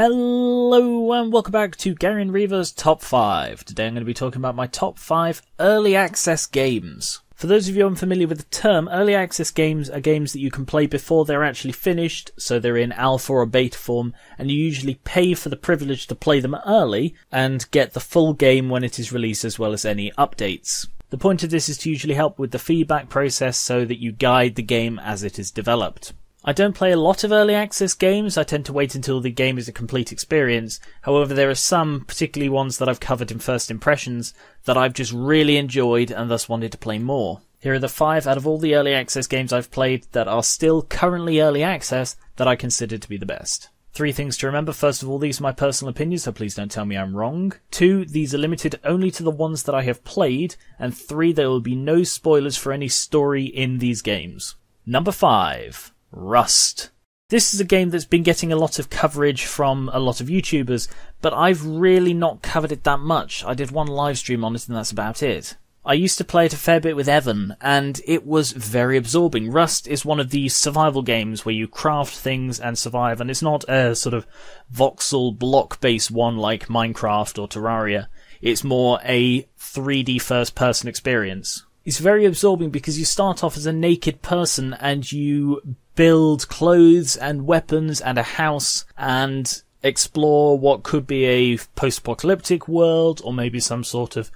Hello and welcome back to Gar1onriva's Top 5. Today I'm going to be talking about my top 5 early access games. For those of you unfamiliar with the term, early access games are games that you can play before they're actually finished, so they're in alpha or beta form, and you usually pay for the privilege to play them early and get the full game when it is released as well as any updates. The point of this is to usually help with the feedback process so that you guide the game as it is developed. I don't play a lot of early access games, I tend to wait until the game is a complete experience. However, there are some, particularly ones that I've covered in first impressions, that I've just really enjoyed and thus wanted to play more. Here are the 5 out of all the early access games I've played that are still currently early access that I consider to be the best. 3 things to remember. First of all, these are my personal opinions, so please don't tell me I'm wrong. 2, these are limited only to the ones that I have played. And 3, there will be no spoilers for any story in these games. Number 5. Rust. This is a game that's been getting a lot of coverage from a lot of YouTubers, but I've really not covered it that much. I did one live stream on it and that's about it. I used to play it a fair bit with Evan, and it was very absorbing. Rust is one of these survival games where you craft things and survive, and it's not a sort of voxel block-based one like Minecraft or Terraria. It's more a 3D first-person experience. It's very absorbing because you start off as a naked person and you build clothes and weapons and a house and explore what could be a post-apocalyptic world or maybe some sort of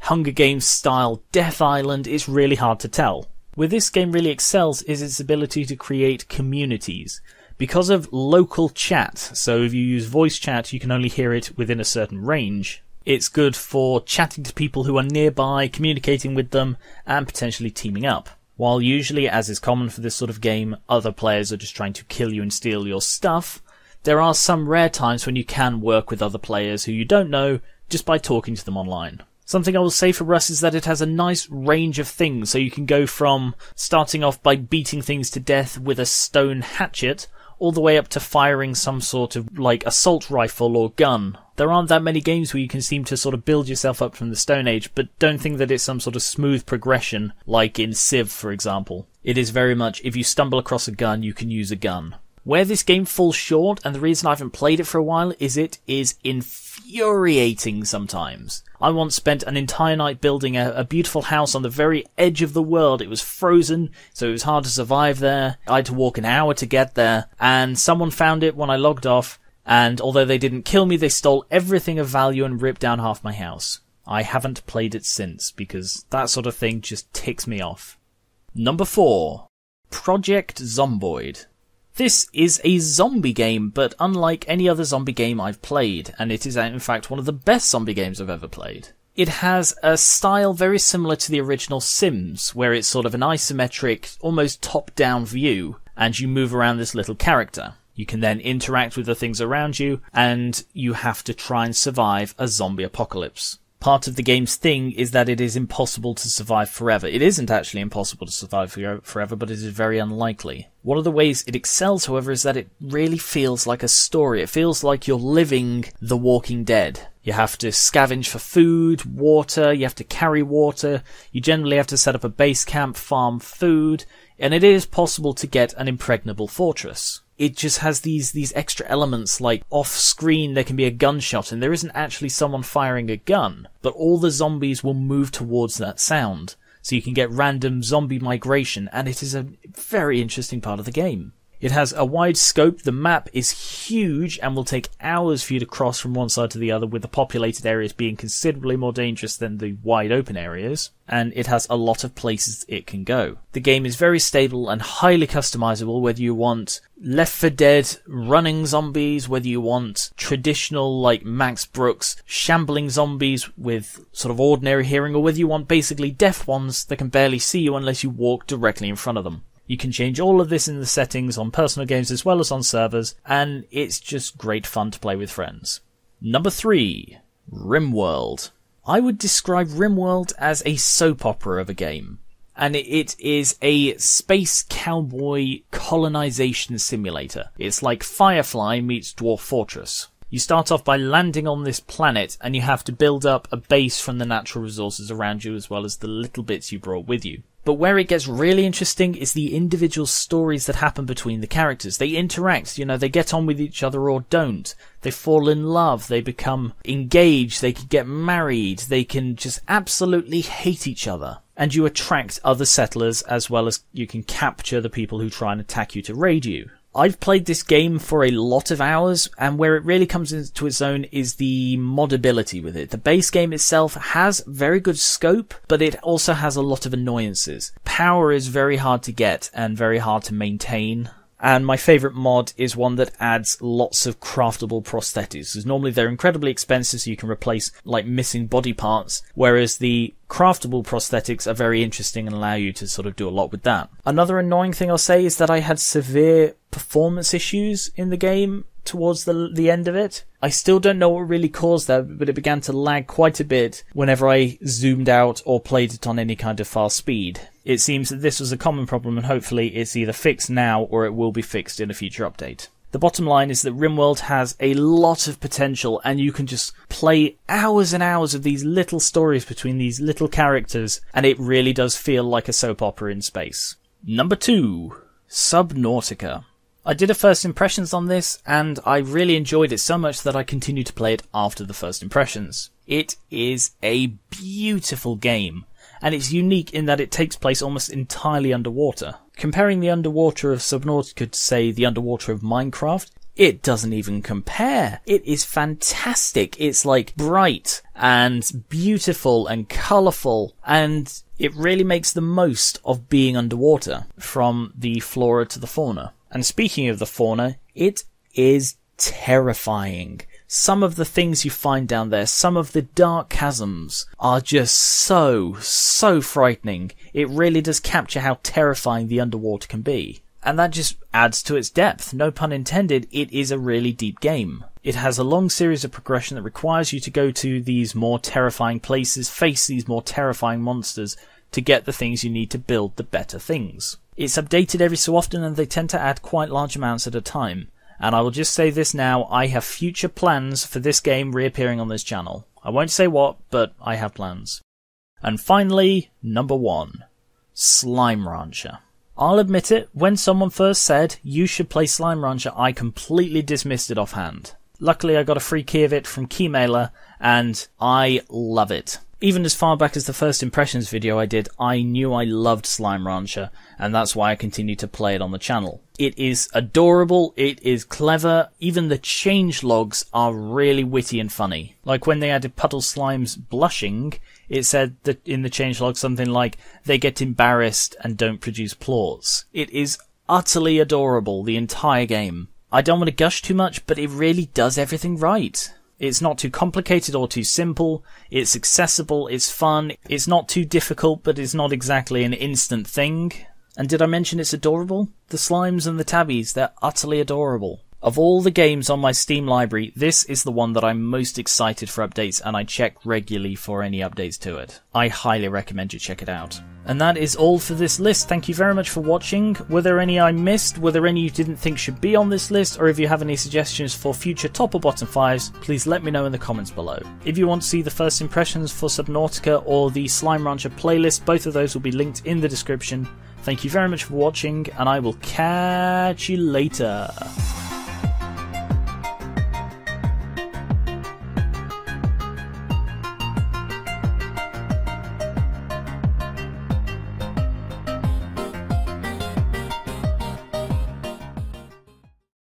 Hunger Games style Death Island. It's really hard to tell. Where this game really excels is its ability to create communities. Because of local chat, so if you use voice chat you can only hear it within a certain range. It's good for chatting to people who are nearby, communicating with them, and potentially teaming up. While usually, as is common for this sort of game, other players are just trying to kill you and steal your stuff, there are some rare times when you can work with other players who you don't know just by talking to them online. Something I will say for Rust is that it has a nice range of things, so you can go from starting off by beating things to death with a stone hatchet, all the way up to firing some sort of like assault rifle or gun. There aren't that many games where you can seem to sort of build yourself up from the Stone Age, but don't think that it's some sort of smooth progression like in Civ, for example. It is very much, if you stumble across a gun, you can use a gun. Where this game falls short, and the reason I haven't played it for a while, is it is infuriating sometimes. I once spent an entire night building a beautiful house on the very edge of the world. It was frozen, so it was hard to survive there. I had to walk an hour to get there, and someone found it when I logged off, and although they didn't kill me, they stole everything of value and ripped down half my house. I haven't played it since, because that sort of thing just ticks me off. Number 4. Project Zomboid. This is a zombie game, but unlike any other zombie game I've played, and it is in fact one of the best zombie games I've ever played. It has a style very similar to the original Sims, where it's sort of an isometric, almost top-down view, and you move around this little character. You can then interact with the things around you, and you have to try and survive a zombie apocalypse. Part of the game's thing is that it is impossible to survive forever. It isn't actually impossible to survive forever, but it is very unlikely. One of the ways it excels, however, is that it really feels like a story. It feels like you're living The Walking Dead. You have to scavenge for food, water, you have to carry water, you generally have to set up a base camp, farm food, and it is possible to get an impregnable fortress. It just has these extra elements, like off-screen there can be a gunshot and there isn't actually someone firing a gun, but all the zombies will move towards that sound, so you can get random zombie migration, and it is a very interesting part of the game. It has a wide scope, the map is huge and will take hours for you to cross from one side to the other, with the populated areas being considerably more dangerous than the wide open areas, and it has a lot of places it can go. The game is very stable and highly customizable, whether you want Left 4 Dead running zombies, whether you want traditional like Max Brooks shambling zombies with sort of ordinary hearing, or whether you want basically deaf ones that can barely see you unless you walk directly in front of them. You can change all of this in the settings on personal games as well as on servers, and it's just great fun to play with friends. Number 3. RimWorld. I would describe RimWorld as a soap opera of a game, and it is a space cowboy colonization simulator. It's like Firefly meets Dwarf Fortress. You start off by landing on this planet, and you have to build up a base from the natural resources around you as well as the little bits you brought with you. But where it gets really interesting is the individual stories that happen between the characters. They interact, they get on with each other or don't. They fall in love, they become engaged, they can get married, they can just absolutely hate each other. And you attract other settlers as well as you can capture the people who try and attack you to raid you. I've played this game for a lot of hours, and where it really comes into its own is the modability with it. The base game itself has very good scope, but it also has a lot of annoyances. Power is very hard to get and very hard to maintain. And my favourite mod is one that adds lots of craftable prosthetics, because normally they're incredibly expensive, so you can replace like missing body parts, whereas the craftable prosthetics are very interesting and allow you to sort of do a lot with that. Another annoying thing I'll say is that I had severe performance issues in the game towards the end of it. I still don't know what really caused that, but it began to lag quite a bit whenever I zoomed out or played it on any kind of fast speed. It seems that this was a common problem, and hopefully it's either fixed now or it will be fixed in a future update. The bottom line is that RimWorld has a lot of potential, and you can just play hours and hours of these little stories between these little characters, and it really does feel like a soap opera in space. Number 2, Subnautica. I did a first impressions on this, and I really enjoyed it so much that I continued to play it after the first impressions. It is a beautiful game, and it's unique in that it takes place almost entirely underwater. Comparing the underwater of Subnautica to, say, the underwater of Minecraft, it doesn't even compare. It is fantastic. It's like bright and beautiful and colourful, and it really makes the most of being underwater, from the flora to the fauna. And speaking of the fauna, it is terrifying. Some of the things you find down there, some of the dark chasms, are just so frightening. It really does capture how terrifying the underwater can be. And that just adds to its depth. No pun intended, it is a really deep game. It has a long series of progression that requires you to go to these more terrifying places, face these more terrifying monsters, to get the things you need to build the better things. It's updated every so often, and they tend to add quite large amounts at a time. And I will just say this now, I have future plans for this game reappearing on this channel. I won't say what, but I have plans. And finally, number 1, Slime Rancher. I'll admit it, when someone first said you should play Slime Rancher, I completely dismissed it offhand. Luckily I got a free key of it from Keymailer, and I love it. Even as far back as the first impressions video I did, I knew I loved Slime Rancher, and that's why I continue to play it on the channel. It is adorable, it is clever, even the changelogs are really witty and funny. Like when they added Puddle Slime's blushing, it said that in the changelog something like, they get embarrassed and don't produce plorts. It is utterly adorable, the entire game. I don't want to gush too much, but it really does everything right. It's not too complicated or too simple, it's accessible, it's fun, it's not too difficult, but it's not exactly an instant thing. And did I mention it's adorable? The slimes and the tabbies, they're utterly adorable. Of all the games on my Steam library, this is the one that I'm most excited for updates, and I check regularly for any updates to it. I highly recommend you check it out. And that is all for this list. Thank you very much for watching. Were there any I missed? Were there any you didn't think should be on this list? Or if you have any suggestions for future top or bottom 5s, please let me know in the comments below. If you want to see the first impressions for Subnautica or the Slime Rancher playlist, both of those will be linked in the description. Thank you very much for watching, and I will catch you later.